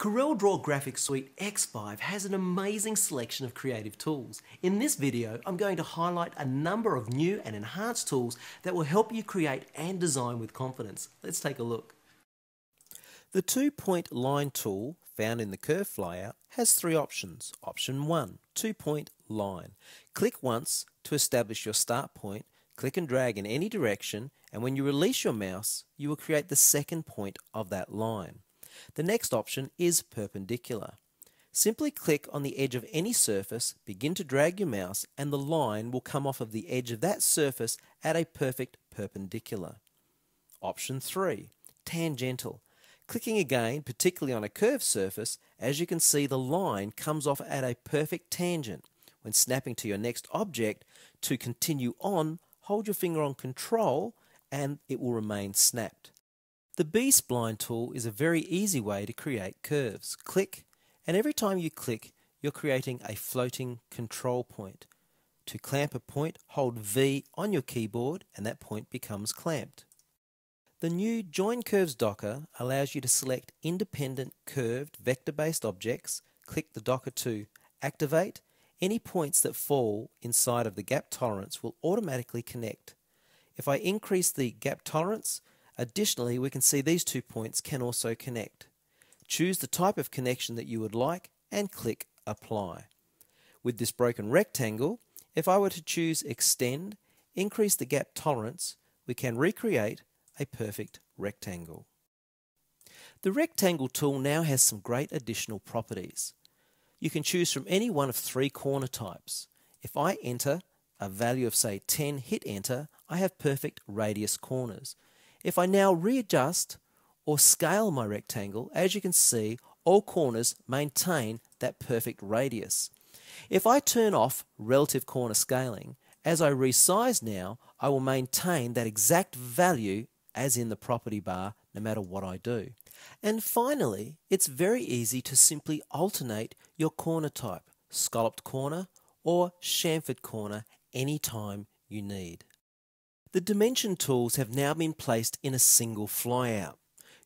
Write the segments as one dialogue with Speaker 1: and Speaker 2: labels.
Speaker 1: CorelDRAW Graphics Suite X5 has an amazing selection of creative tools. In this video, I'm going to highlight a number of new and enhanced tools that will help you create and design with confidence. Let's take a look. The two-point line tool found in the curve flyout has three options. Option 1, two-point line. Click once to establish your start point, click and drag in any direction, and when you release your mouse, you will create the second point of that line. The next option is perpendicular. Simply click on the edge of any surface, begin to drag your mouse, and the line will come off of the edge of that surface at a perfect perpendicular. Option 3, tangential. Clicking again, particularly on a curved surface, as you can see the line comes off at a perfect tangent. When snapping to your next object, to continue on, hold your finger on Control and it will remain snapped. The B-spline tool is a very easy way to create curves. Click, and every time you click, you're creating a floating control point. To clamp a point, hold V on your keyboard and that point becomes clamped. The new Join Curves docker allows you to select independent curved vector-based objects, click the docker to activate. Any points that fall inside of the gap tolerance will automatically connect. If I increase the gap tolerance, additionally we can see these 2 points can also connect. Choose the type of connection that you would like and click Apply. With this broken rectangle, if I were to choose Extend, increase the gap tolerance, we can recreate a perfect rectangle. The rectangle tool now has some great additional properties. You can choose from any one of 3 corner types. If I enter a value of say 10, hit enter, I have perfect radius corners. If I now readjust or scale my rectangle, as you can see, all corners maintain that perfect radius. If I turn off relative corner scaling, as I resize now, I will maintain that exact value as in the property bar, no matter what I do. And finally, it's very easy to simply alternate your corner type, scalloped corner or chamfered corner, anytime you need. The dimension tools have now been placed in a single flyout.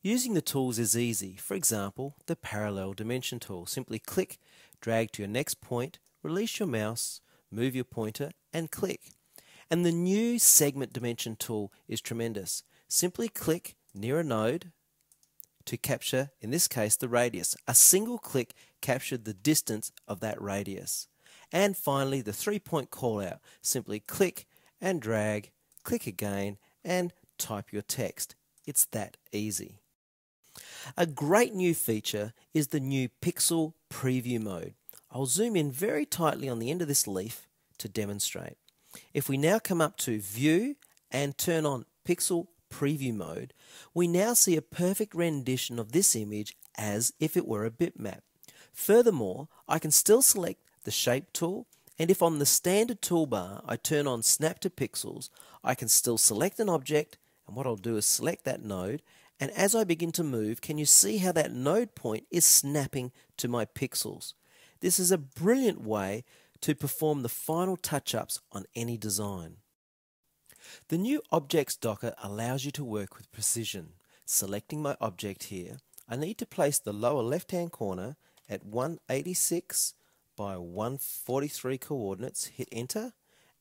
Speaker 1: Using the tools is easy. For example, the parallel dimension tool. Simply click, drag to your next point, release your mouse, move your pointer and click. And the new segment dimension tool is tremendous. Simply click near a node to capture, in this case, the radius. A single click captured the distance of that radius. And finally, the 3-point callout. Simply click and drag, click again, and type your text. It's that easy. A great new feature is the new Pixel Preview mode. I'll zoom in very tightly on the end of this leaf to demonstrate. If we now come up to View and turn on Pixel Preview mode, we now see a perfect rendition of this image as if it were a bitmap. Furthermore, I can still select the Shape tool, and if on the standard toolbar I turn on Snap to Pixels, I can still select an object, and what I'll do is select that node, and as I begin to move, can you see how that node point is snapping to my pixels? This is a brilliant way to perform the final touch-ups on any design. The new Objects docker allows you to work with precision. Selecting my object here, I need to place the lower left-hand corner at 186 by 143 coordinates, hit enter,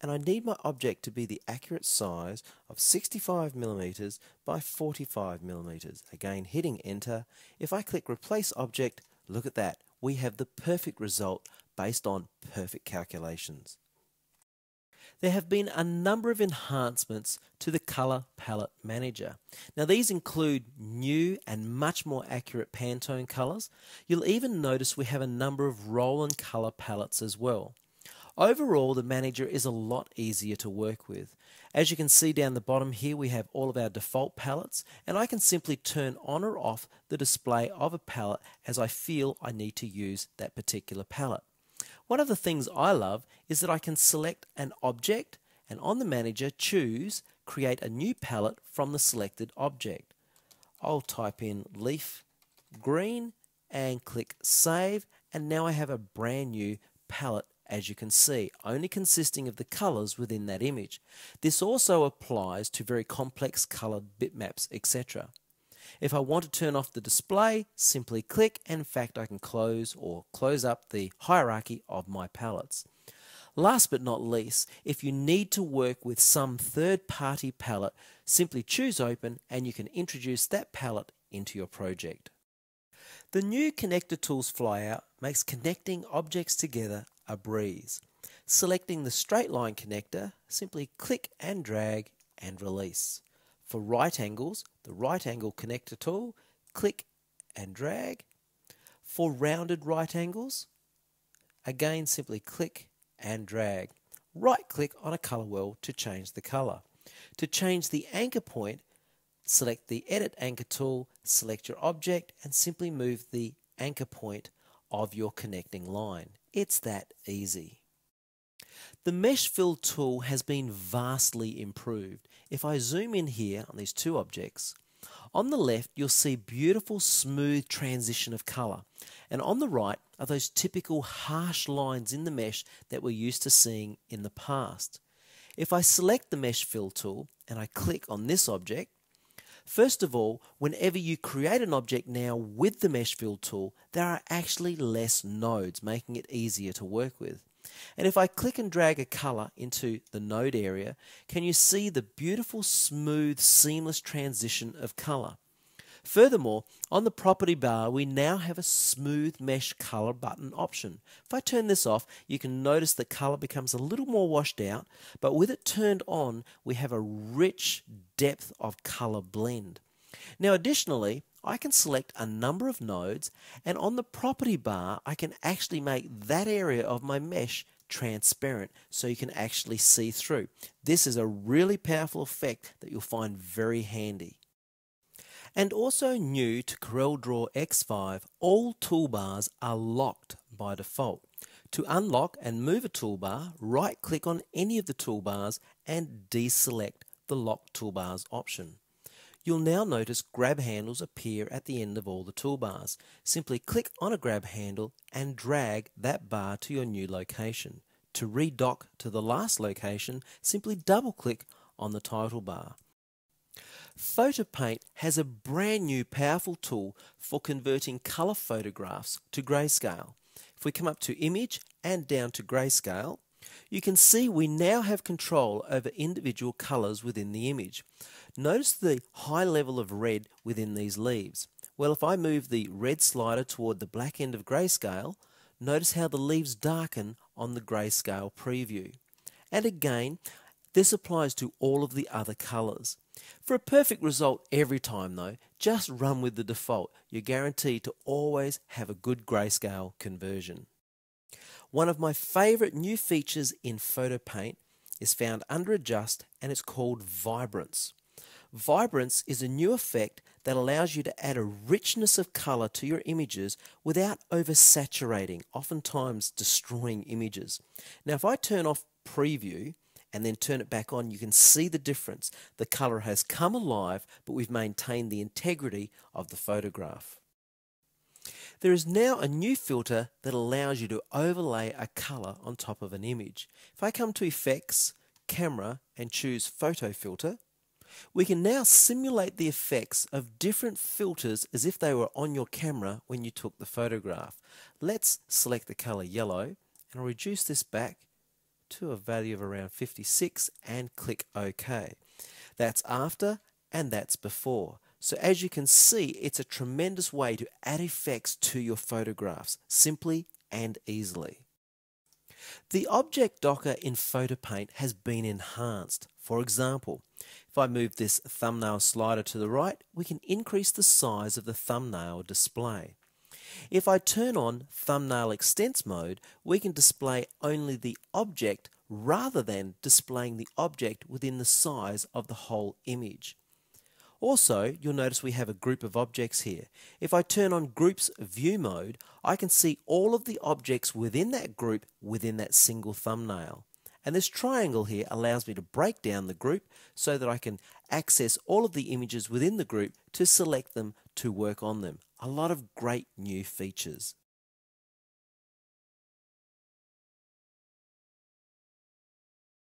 Speaker 1: and I need my object to be the accurate size of 65mm by 45mm. Again, hitting enter. If I click replace object, look at that. We have the perfect result based on perfect calculations. There have been a number of enhancements to the Color Palette Manager. Now these include new and much more accurate Pantone colors. You'll even notice we have a number of roll and color palettes as well. Overall, the manager is a lot easier to work with. As you can see down the bottom here, we have all of our default palettes, and I can simply turn on or off the display of a palette as I feel I need to use that particular palette. One of the things I love is that I can select an object and on the manager choose create a new palette from the selected object. I'll type in leaf green and click save, and now I have a brand new palette, as you can see, only consisting of the colors within that image. This also applies to very complex colored bitmaps, etc. If I want to turn off the display, simply click, and in fact I can close or close up the hierarchy of my palettes. Last but not least, if you need to work with some third-party palette, simply choose Open and you can introduce that palette into your project. The new Connector Tools Flyout makes connecting objects together a breeze. Selecting the straight line connector, simply click and drag and release. For right angles, the right angle connector tool, click and drag. For rounded right angles, again simply click and drag. Right click on a color wheel to change the color. To change the anchor point, select the Edit Anchor tool, select your object and simply move the anchor point of your connecting line. It's that easy. The Mesh Fill tool has been vastly improved. If I zoom in here on these two objects, on the left you'll see beautiful smooth transition of color, and on the right are those typical harsh lines in the mesh that we're used to seeing in the past. If I select the Mesh Fill tool and I click on this object, first of all, whenever you create an object now with the Mesh Fill tool, there are actually less nodes, making it easier to work with. And if I click and drag a color into the node area, can you see the beautiful, smooth, seamless transition of color? Furthermore, on the property bar, we now have a smooth mesh color button option. If I turn this off, you can notice the color becomes a little more washed out, but with it turned on, we have a rich depth of color blend. Now, additionally, I can select a number of nodes, and on the property bar, I can actually make that area of my mesh transparent so you can actually see through. This is a really powerful effect that you'll find very handy. And also new to CorelDRAW X5, all toolbars are locked by default. To unlock and move a toolbar, right-click on any of the toolbars and deselect the Lock Toolbars option. You'll now notice grab handles appear at the end of all the toolbars. Simply click on a grab handle and drag that bar to your new location. To redock to the last location, simply double-click on the title bar. PhotoPaint has a brand new powerful tool for converting color photographs to grayscale. If we come up to Image and down to Grayscale, you can see we now have control over individual colors within the image. Notice the high level of red within these leaves. Well, if I move the red slider toward the black end of Grayscale, notice how the leaves darken on the Grayscale preview. And again, this applies to all of the other colors. For a perfect result every time though, just run with the default. You're guaranteed to always have a good grayscale conversion. One of my favorite new features in PhotoPaint is found under Adjust, and it's called Vibrance. Vibrance is a new effect that allows you to add a richness of color to your images without oversaturating, oftentimes destroying images. Now if I turn off Preview and then turn it back on, you can see the difference. The color has come alive, but we've maintained the integrity of the photograph. There is now a new filter that allows you to overlay a color on top of an image. If I come to Effects, Camera, and choose Photo Filter, we can now simulate the effects of different filters as if they were on your camera when you took the photograph. Let's select the color yellow, and I'll reduce this back to a value of around 56 and click OK. That's after and that's before. So as you can see, it's a tremendous way to add effects to your photographs, simply and easily. The object docker in PhotoPaint has been enhanced. For example, if I move this thumbnail slider to the right, we can increase the size of the thumbnail display. If I turn on Thumbnail Extents mode, we can display only the object rather than displaying the object within the size of the whole image. Also, you'll notice we have a group of objects here. If I turn on Groups View mode, I can see all of the objects within that group within that single thumbnail. And this triangle here allows me to break down the group so that I can access all of the images within the group to select them to work on them. A lot of great new features.